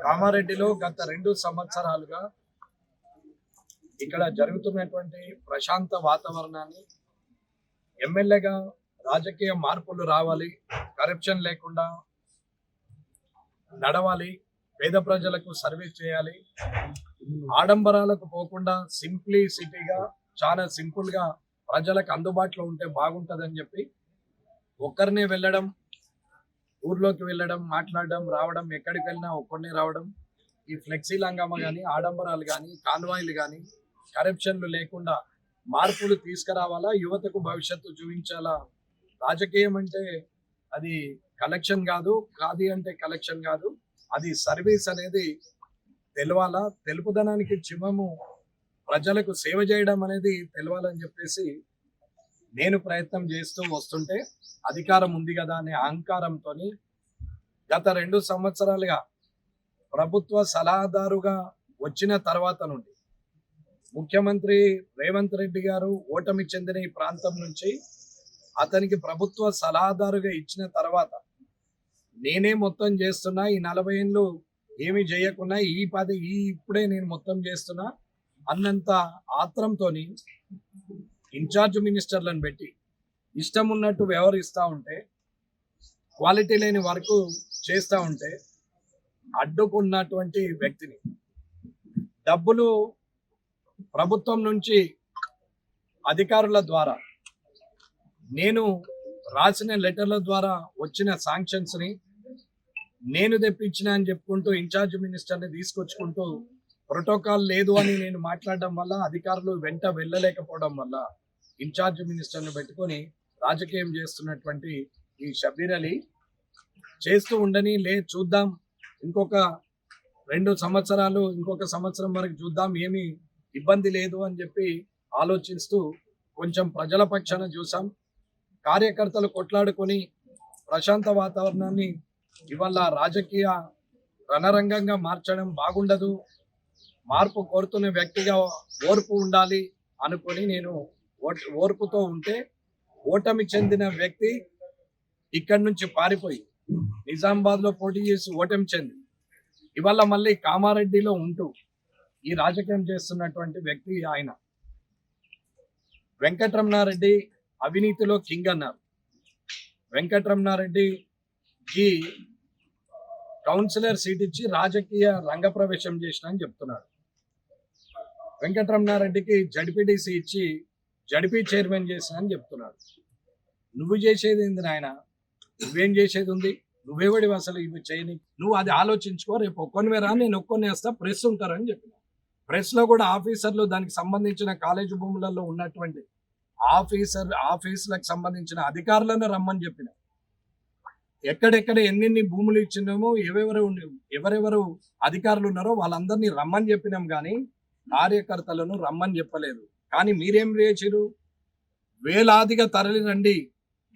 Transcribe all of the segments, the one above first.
కామారెడ్డిలో గత 2 సంవత్సరాలుగా ఇక్కడ జరుగుతున్నటువంటి ప్రశాంత వాతావరణాన్ని ఎమ్మెల్యేగా రాజకీయ మార్పులు రావాలి, కరప్షన్ లేకుండా నడవాలి, పేద ప్రజలకు సర్వీస్ చేయాలి, ఆడంబరాలకు పోకుండా సింప్లిసిటీగా చాలా సింపుల్గా ప్రజలకు అందుబాటులో ఉంటే బాగుంటుందని చెప్పి ఒక్కరినే వెళ్ళడం, ఊర్లోకి వెళ్ళడం, మాట్లాడడం, రావడం, ఎక్కడికి వెళ్ళినా ఒక్కడినే రావడం, ఈ ఫ్లెక్సీ లంగామ కానీ, ఆడంబరాలు కానీ, కాన్వాయిలు కానీ, కరప్షన్లు లేకుండా మార్పులు తీసుకురావాలా, యువతకు భవిష్యత్తు చూపించాలా. రాజకీయం అంటే అది కలెక్షన్ కాదు, కాది అంటే కలెక్షన్ కాదు, అది సర్వీస్ అనేది తెలవాలా. తెలుపుదనానికి చివము ప్రజలకు సేవ చేయడం అనేది తెలవాలని చెప్పేసి నేను ప్రయత్నం చేస్తూ వస్తుంటే, అధికారం ఉంది కదా అనే అహంకారంతో గత 2 సంవత్సరాలుగా ప్రభుత్వ సలహాదారుగా వచ్చిన తర్వాత నుండి ముఖ్యమంత్రి రేవంత్ రెడ్డి గారు ఓటమి చెందిన ఈ ప్రాంతం నుంచి అతనికి ప్రభుత్వ సలహాదారుగా ఇచ్చిన తర్వాత నేనే మొత్తం చేస్తున్నా, ఈ 40 ఏళ్ళు ఏమి చేయకున్నా ఇప్పుడే నేను మొత్తం చేస్తున్నా అన్నంత ఆత్రంతో ఇన్ఛార్జ్ మినిస్టర్లను పెట్టి ఇష్టం ఉన్నట్టు వ్యవహరిస్తూ ఉంటే, క్వాలిటీ లేని వర్క్ చేస్తూ ఉంటే అడ్డుకున్నటువంటి వ్యక్తిని, డబ్బులు ప్రభుత్వం నుంచి అధికారుల ద్వారా నేను రాసిన లెటర్ల ద్వారా వచ్చిన శాంక్షన్స్ని నేను తెప్పించిన అని చెప్పుకుంటూ ఇన్ఛార్జ్ మినిస్టర్ని తీసుకొచ్చుకుంటూ ప్రోటోకాల్ లేదు అని నేను మాట్లాడడం వల్ల అధికారులు వెంట వెళ్ళలేకపోవడం వల్ల ఇన్ఛార్జ్ మినిస్టర్ని పెట్టుకొని రాజకీయం చేస్తున్నటువంటి ఈ షబ్బీర్ అలీ చేస్తూ ఉండని చూద్దాం, ఇంకొక 2 సంవత్సరాలు, ఇంకొక సంవత్సరం వరకు చూద్దాం, ఏమీ ఇబ్బంది లేదు అని చెప్పి ఆలోచిస్తూ కొంచెం ప్రజల పక్షాన చూసాం. కార్యకర్తలు కొట్లాడుకొని ప్రశాంత వాతావరణాన్ని ఇవాళ రాజకీయ రణరంగంగా మార్చడం బాగుండదు, మార్పు కోరుతున్న వ్యక్తిగా ఓర్పు ఉండాలి అనుకొని నేను ఓర్పుతో ఉంటే, ఓటమి చెందిన వ్యక్తి ఇక్కడి నుంచి పారిపోయి నిజామాబాద్లో పోటీ చేసి ఓటమి చెంది ఇవాళ మళ్ళీ కామారెడ్డిలో ఉంటూ ఈ రాజకీయం చేస్తున్నటువంటి వ్యక్తి ఆయన. వెంకటరమణారెడ్డి అవినీతిలో కింగ్ అన్నారు. వెంకటరమణారెడ్డికి కౌన్సిలర్ సీట్ ఇచ్చి రాజకీయ రంగప్రవేశం చేసిన అని చెప్తున్నాడు. వెంకటరమణారెడ్డికి జడ్పీటీసీ ఇచ్చి జడ్పీ చైర్మన్ చేసిన అని చెప్తున్నాడు. నువ్వు చేసేది ఏంది నాయన? నువ్వేం చేసేది ఉంది? నువ్వేవాడి అసలు ఇవి చేయని? నువ్వు అది ఆలోచించుకో, రేపు ఒక్కొనివే రా, నేను ఒక్కొని వేస్తా, ప్రెస్ ఉంటారని చెప్పిన. ప్రెస్లో కూడా ఆఫీసర్లు, దానికి సంబంధించిన కాలేజీ భూములలో ఉన్నటువంటి ఆఫీసులకు సంబంధించిన అధికారులను రమ్మని చెప్పిన. ఎక్కడెక్కడ ఎన్నెన్ని భూములు ఇచ్చినామో, ఎవరెవరు అధికారులు ఉన్నారో వాళ్ళందరినీ రమ్మని చెప్పినాం, కానీ కార్యకర్తలను రమ్మని చెప్పలేదు. కానీ మీరేం చేసిరు? వేలాదిగా తరలి రండి.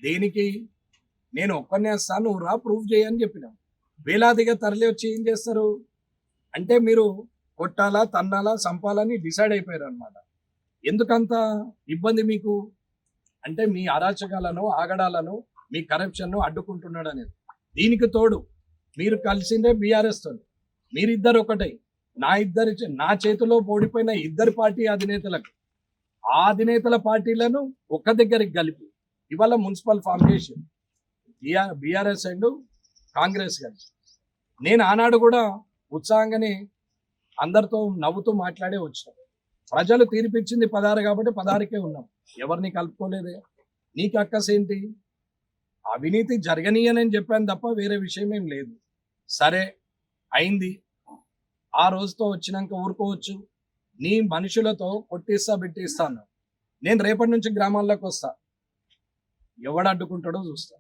దేనికి? నేను ఒక్కనే వస్తాను, నువ్వు రా, ప్రూఫ్ చేయని చెప్పినాం. వేలాదిగా తరలి వచ్చి ఏం చేస్తారు అంటే, మీరు కొట్టాలా, తన్నాలా, చంపాలని డిసైడ్ అయిపోయారు అనమాట. ఎందుకంత ఇబ్బంది మీకు అంటే, మీ అరాచకాలను, ఆగడాలను, మీ కరప్షన్ను అడ్డుకుంటున్నాడు అనేది. దీనికి తోడు మీరు కలిసిందే బీఆర్ఎస్ తో, మీరిద్దరు ఒకటే. నా చేతిలో ఓడిపోయిన 2 పార్టీ అధినేతలకు, ఆ అధినేతల పార్టీలను ఒక్క దగ్గరికి కలిపి ఇవాళ municipal formation BRS and Congress కలిసి. నేను ఆనాడు కూడా ఉత్సాహంగానే అందరితో నవ్వుతూ మాట్లాడే వచ్చాను. ప్రజలు తీర్పిచ్చింది 16 కాబట్టి 16కే ఉన్నాం, ఎవరిని కలుపుకోలేదే. నీకు అక్కసేంటి? అవినీతి జరగనీయనని చెప్పాను తప్ప వేరే విషయం ఏం లేదు. సరే అయింది, ఆ రోజుతో వచ్చినాక ఊరుకోవచ్చు. నీ మనుషులతో కొట్టిస్తా పెట్టిస్తాను. నేను రేపటి నుంచి గ్రామాల్లోకి వస్తా, ఎవడు అడ్డుకుంటాడో చూస్తా.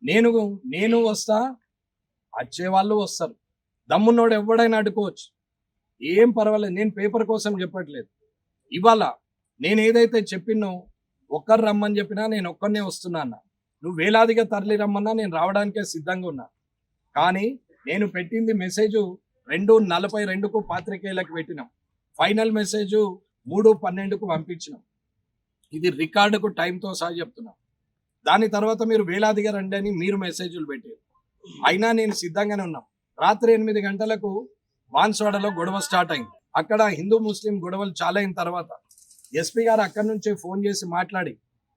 నేను వస్తా, వచ్చేవాళ్ళు వస్తారు. దమ్మున్నోడు ఎవడైనా అడ్డుకోవచ్చు, ఏం పర్వాలేదు. నేను పేపర్ కోసం చెప్పట్లేదు. ఇవాళ నేను ఏదైతే చెప్పినో, ఒక్కరు రమ్మని చెప్పినా నేను ఒక్కరినే వస్తున్నా అన్న. నువ్వు వేలాదిగా తరలి రమ్మన్నా నేను రావడానికే సిద్ధంగా ఉన్నా. కానీ నేను పెట్టింది మెసేజ్ 2:42కు పాత్రికేయులకు పెట్టినాం. ఫైనల్ మెసేజ్ 3:12కు పంపించినాం. ఇది రికార్డుకు టైంతో సహా చెప్తున్నాం. దాని తర్వాత మీరు వేలాదిగా రండి అని మీరు మెసేజ్లు పెట్టారు. అయినా నేను సిద్ధంగానే ఉన్నాం. రాత్రి 8 గంటలకు బాన్స్వాడలో గొడవ స్టార్ట్ అయింది. అక్కడ హిందూ ముస్లిం గొడవలు చాలా అయిన తర్వాత ఎస్పీ గారు అక్కడి నుంచే ఫోన్ చేసి మాట్లాడి,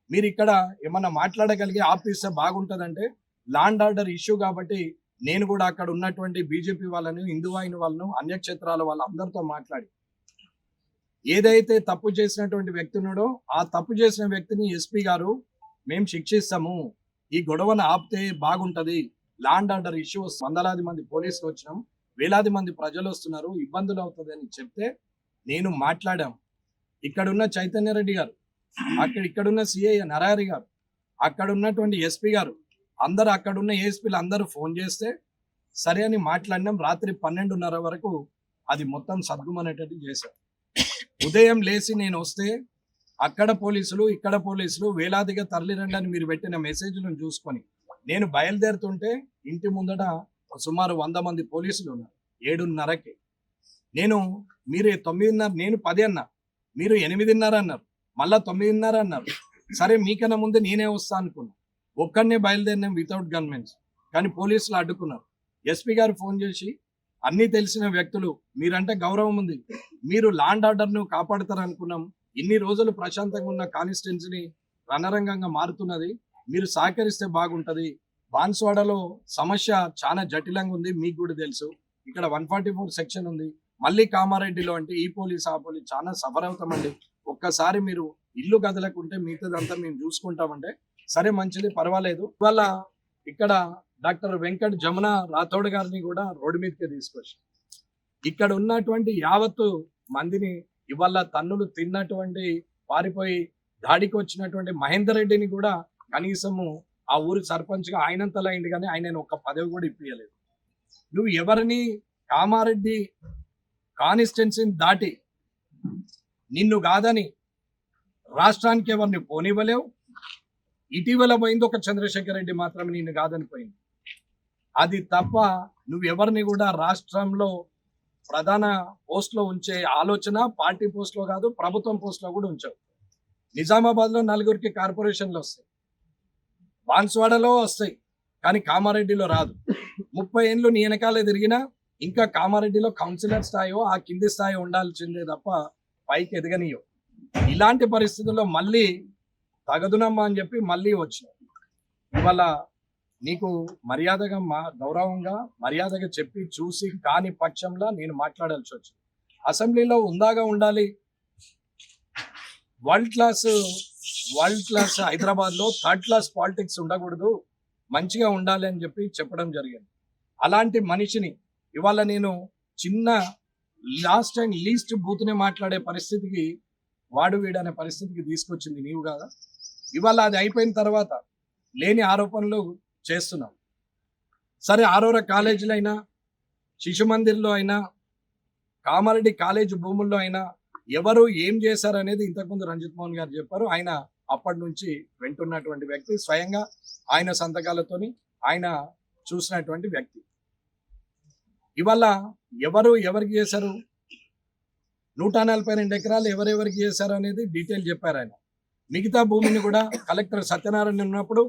మీరు ఇక్కడ ఏమన్నా మాట్లాడగలిగే ఆపిస్తే బాగుంటుందంటే లాండ్ ఆర్డర్ ఇష్యూ కాబట్టి నేను కూడా అక్కడ ఉన్నటువంటి బీజేపీ వాళ్ళని, హిందూ అయిన వాళ్ళను, అన్యక్షేత్రాల వాళ్ళందరితో మాట్లాడి ఏదైతే తప్పు చేసినటువంటి వ్యక్తి ఉన్నాడో ఆ తప్పు చేసిన వ్యక్తిని ఎస్పీ గారు మేము శిక్షిస్తాము, ఈ గొడవను ఆపితే బాగుంటది, లాండ్ ఆర్డర్ ఇష్యూ వందలాది మంది పోలీసులు వచ్చినాం, వేలాది మంది ప్రజలు వస్తున్నారు, ఇబ్బందులు అవుతుంది అని చెప్తే నేను మాట్లాడాం. ఇక్కడున్న చైతన్య రెడ్డి గారు, ఇక్కడున్న సిఐ నరహరి గారు, అక్కడ ఉన్నటువంటి ఎస్పీ గారు, అందరు అక్కడున్న ఏఎస్పీలు అందరూ ఫోన్ చేస్తే సరే అని మాట్లాడినాం. రాత్రి 12:30 వరకు అది మొత్తం సద్గుమనేటట్టు చేశారు. ఉదయం లేచి నేను వస్తే అక్కడ పోలీసులు, ఇక్కడ పోలీసులు వేలాదిగా తరలిరండి అని మీరు పెట్టిన మెసేజ్లను చూసుకొని నేను బయలుదేరుతుంటే ఇంటి ముందట సుమారు 100 మంది పోలీసులు ఉన్నారు. 7:30కి మీరు 9:30, నేను 10 అన్నా, మీరు 8:30 అన్నారు, మళ్ళా 9:30 అన్నారు. సరే మీకన్నా ముందు నేనే వస్తా అనుకున్నా, ఒక్కడనే బయలుదేరినాం వితౌట్ గన్మెన్స్. కానీ పోలీసులు అడ్డుకున్నారు. ఎస్పీ గారు ఫోన్ చేసి, అన్నీ తెలిసిన వ్యక్తులు, మీరంటే గౌరవం ఉంది, మీరు లాండ్ ఆర్డర్ను కాపాడతారు అనుకున్నాం, ఇన్ని రోజులు ప్రశాంతంగా ఉన్న కాన్స్టిట్యున్సీని రణరంగంగా మారుతున్నది, మీరు సహకరిస్తే బాగుంటది. బాన్స్వాడలో సమస్య చాలా జటిలంగా ఉంది, మీకు కూడా తెలుసు, ఇక్కడ 144 సెక్షన్ ఉంది, మళ్ళీ కామారెడ్డిలో అంటే ఈ పోలీస్ ఆ పోలీస్ చాలా సఫర్ అవుతామండి, ఒక్కసారి మీరు ఇల్లు కదలకుంటే మిగతాదంతా మేము చూసుకుంటామంటే సరే మంచిది పర్వాలేదు. ఇవాళ ఇక్కడ డాక్టర్ వెంకట్ జమున రాథోడ్ గారిని కూడా రోడ్డు మీదకి తీసుకొచ్చి ఇక్కడ ఉన్నటువంటి యావత్తు మందిని ఇవాళ తన్నులు తిన్నటువంటి పారిపోయి దాడికి వచ్చినటువంటి మహేందర్ రెడ్డిని కూడా కనీసము ఆ ఊరి సర్పంచ్గా ఆయనంతలా అయింది, కానీ ఆయన ఒక పదవి కూడా ఇప్పించలేదు. నువ్వు ఎవరిని కామారెడ్డి కాన్స్టిట్యున్సీని దాటి నిన్ను కాదని రాష్ట్రానికి ఎవరిని పోనివ్వలేవు. ఇటీవల పోయింది ఒక చంద్రశేఖర్ రెడ్డి మాత్రమే నిన్ను కాదని పోయింది. అది తప్ప నువ్వు ఎవరిని కూడా రాష్ట్రంలో ప్రధాన పోస్ట్లో ఉంచే ఆలోచన పార్టీ పోస్ట్లో కాదు, ప్రభుత్వం పోస్ట్లో కూడా ఉంచావు. నిజామాబాద్లో 4గురికి కార్పొరేషన్లు వస్తాయి, బాన్స్వాడలో వస్తాయి, కానీ కామారెడ్డిలో రాదు. 30 ఏళ్ళు నీ వెనకాలే తిరిగినా ఇంకా కామారెడ్డిలో కౌన్సిలర్ స్థాయో ఆ కింది స్థాయి ఉండాల్సిందే తప్ప పైకి ఎదగనియో. ఇలాంటి పరిస్థితుల్లో మళ్ళీ తగదునమ్మా అని చెప్పి మళ్ళీ వచ్చినావు. ఇవాళ నీకు మర్యాదగా గౌరవంగా మర్యాదగా చెప్పి చూసి కాని పక్షంలో నేను మాట్లాడాల్సి వచ్చింది. అసెంబ్లీలో ఉందాగా ఉండాలి, వరల్డ్ క్లాస్ హైదరాబాద్లో 3rd క్లాస్ పాలిటిక్స్ ఉండకూడదు, మంచిగా ఉండాలి అని చెప్పి చెప్పడం జరిగింది. అలాంటి మనిషిని ఇవాళ నేను చిన్న లాస్ట్ అండ్ లీస్ట్ బూత్నే మాట్లాడే పరిస్థితికి, వాడు వీడనే పరిస్థితికి తీసుకొచ్చింది నీవు కాదా. ఇవాళ అది అయిపోయిన తర్వాత లేని ఆరోపణలు చేస్తున్నాం. సరే, ఆరోరా కాలేజీలో అయినా, శిశు మందిర్లో అయినా, కామారెడ్డి కాలేజ్ భూముల్లో అయినా ఎవరు ఏం చేశారనేది ఇంతకుముందు రంజిత్ మోహన్ గారు చెప్పారు. ఆయన అప్పటి నుంచి వింటున్నటువంటి వ్యక్తి, స్వయంగా ఆయన సంతకాలతోని ఆయన చూసినటువంటి వ్యక్తి. ఇవాళ ఎవరికి చేశారు, 142 ఎకరాలు ఎవరెవరికి చేశారు అనేది డీటెయిల్ చెప్పారు ఆయన. మిగతా భూమిని కూడా కలెక్టర్ సత్యనారాయణ ఉన్నప్పుడు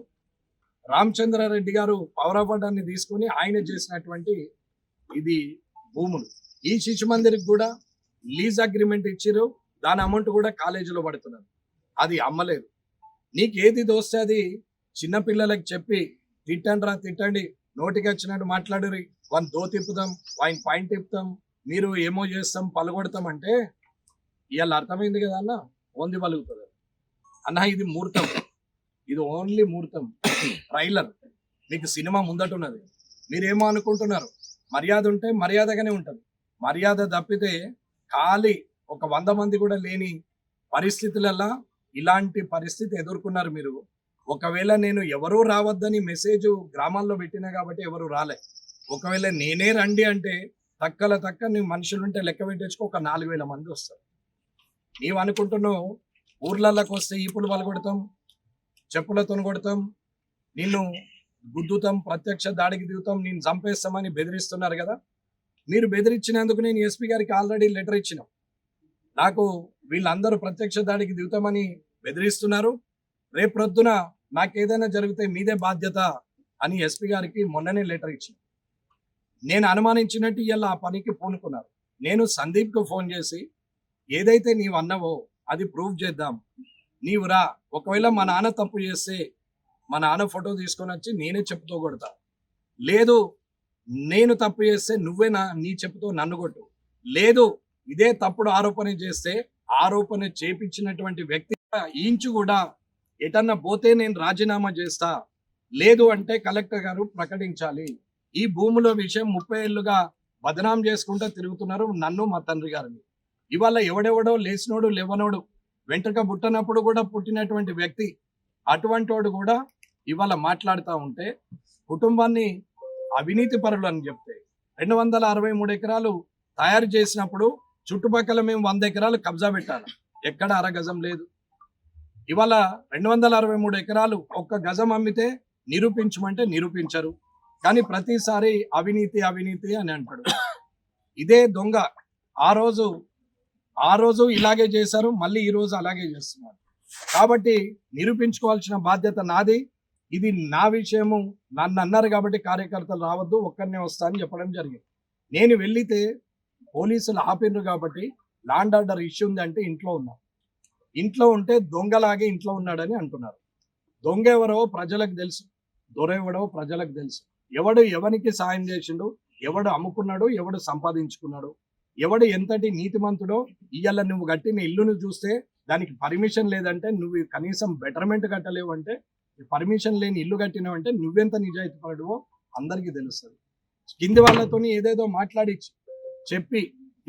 రామచంద్రారెడ్డి గారు పవర్ ఆఫ్ అటార్నీ తీసుకుని ఆయన చేసినటువంటి ఇది భూములు. ఈ శిశు మందిరికి కూడా లీజ్ అగ్రిమెంట్ ఇచ్చిరు, దాని అమౌంట్ కూడా కాలేజీలో పడుతున్నారు, అది అమ్మలేదు. నీకు ఏది దోస్తే అది చిన్నపిల్లలకు చెప్పి తిట్టండి, నోటికి వచ్చినట్టు మాట్లాడరు, వాని దో తిప్పుతాం, వాయిని పాయింట్ తిప్పుతాం, మీరు ఏమో చేస్తాం పలగొడతాం అంటే ఇవాళ అర్థమైంది కదా అన్న, ఓంది పలుకుతుంది అన్న. ఇది ముహూర్తం, ఇది ఓన్లీ ముహూర్తం, ట్రైలర్. మీకు సినిమా ముందట ఉన్నది. మీరేమో అనుకుంటున్నారు, మర్యాద ఉంటే మర్యాదగానే ఉంటుంది, మర్యాద తప్పితే ఖాళీ ఒక 100 మంది కూడా లేని పరిస్థితులలో ఇలాంటి పరిస్థితి ఎదుర్కొన్నారు మీరు. ఒకవేళ నేను ఎవరూ రావద్దని మెసేజ్ గ్రామాల్లో పెట్టినా కాబట్టి ఎవరు రాలే. ఒకవేళ నేనే రండి అంటే తక్క నీ మనుషులుంటే లెక్క పెట్టేసుకో, ఒక 4000 మంది వస్తారు. నీవు అనుకుంటున్నావు ఊర్లలోకి వస్తే ఈపులు పలగొడతాం, చెప్పులతో కొడతాం, నిన్ను గుద్దుతాం, ప్రత్యక్ష దాడికి దిగుతాం, నేను చంపేస్తామని బెదిరిస్తున్నారు కదా. మీరు బెదిరించినందుకు నేను ఎస్పీ గారికి ఆల్రెడీ లెటర్ ఇచ్చినాం. నాకు వీళ్ళందరూ ప్రత్యక్ష దాడికి దిగుతామని బెదిరిస్తున్నారు, రేపు ప్రొద్దున నాకు ఏదైనా జరిగితే మీదే బాధ్యత అని ఎస్పీ గారికి మొన్ననే లెటర్ ఇచ్చిన. నేను అనుమానించినట్టు ఇవాళ ఆ పనికి పూనుకున్నారు. నేను సందీప్‌కు ఫోన్ చేసి ఏదైతే నీవు అన్నావో అది ప్రూవ్ చేద్దాం. నీవు రా. ఒకవేళ మా నాన్న తప్పు చేస్తే మా నాన్న ఫోటో తీసుకొనొచ్చి నేనే చెప్పుతో కొడతా. లేదు నేను తప్పు చేస్తే నువ్వే నీ చెప్పుతో నన్ను కొట్టు. లేదు ఇదే తప్పుడు ఆరోపణ చేస్తే ఆరోపణ చేపించినటువంటి వ్యక్తి ఇంచు కూడా ఎటన్నా పోతే నేను రాజీనామా చేస్తా. లేదు అంటే కలెక్టర్ గారు ప్రకటించాలి. ఈ భూముల విషయం 30 ఏళ్లుగా బదనాం చేసుకుంటూ తిరుగుతున్నారు నన్ను మా తండ్రి గారిని. ఇవాళ ఎవడెవడో లేచినోడు లేవనోడు వెంట్రుక పుట్టనప్పుడు కూడా పుట్టినటువంటి వ్యక్తి అటువంటి వాడు కూడా ఇవాళ మాట్లాడుతూ ఉంటే కుటుంబాన్ని అవినీతి పరులు అని చెప్తే 263 ఎకరాలు తయారు చేసినప్పుడు చుట్టుపక్కల మేము 100 ఎకరాలు కబ్జా పెట్టాలి. ఎక్కడ అరగజం లేదు. ఇవాళ 263 ఎకరాలు ఒక్క గజం అమ్మితే నిరూపించమంటే నిరూపించరు. కానీ ప్రతిసారి అవినీతి అవినీతి అని అంటాడు. ఇదే దొంగ ఆ రోజు ఇలాగే చేశారు, మళ్ళీ ఈ రోజు అలాగే చేస్తున్నారు. కాబట్టి నిరూపించుకోవాల్సిన బాధ్యత నాది. ఇది నా విషయము. నన్ను అన్నారు కాబట్టి కార్యకర్తలు రావద్దు, ఒక్కరినే వస్తా అని చెప్పడం జరిగింది. నేను వెళ్ళితే పోలీసులు ఆపిండ్రు కాబట్టి ల్యాండ్ ఆర్డర్ ఇష్యూ ఉంది అంటే ఇంట్లో ఉన్నాం. ఇంట్లో ఉంటే దొంగలాగే ఇంట్లో ఉన్నాడని అంటున్నారు. దొంగ ఎవరో ప్రజలకు తెలుసు, దొరెవడో ప్రజలకు తెలుసు. ఎవడు ఎవరికి సాయం చేసిండు, ఎవడు అమ్ముకున్నాడు, ఎవడు సంపాదించుకున్నాడు, ఎవడు ఎంతటి నీతిమంతుడో. ఇవాళ నువ్వు కట్టిన ఇల్లును చూస్తే దానికి పర్మిషన్ లేదంటే, నువ్వు కనీసం బెటర్మెంట్ కట్టలేవు అంటే, పర్మిషన్ లేని ఇల్లు కట్టినావంటే నువ్వెంత నిజాయితీ పడువో అందరికీ తెలుస్తుంది. కింది వాళ్ళతో ఏదేదో మాట్లాడించి చెప్పి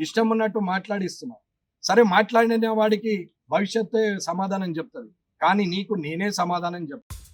ఇష్టం ఉన్నట్టు మాట్లాడిస్తున్నావు. సరే మాట్లాడిన వాడికి భవిష్యత్తే సమాధానం చెప్తుంది, కానీ నీకు నేనే సమాధానం చెప్తాను.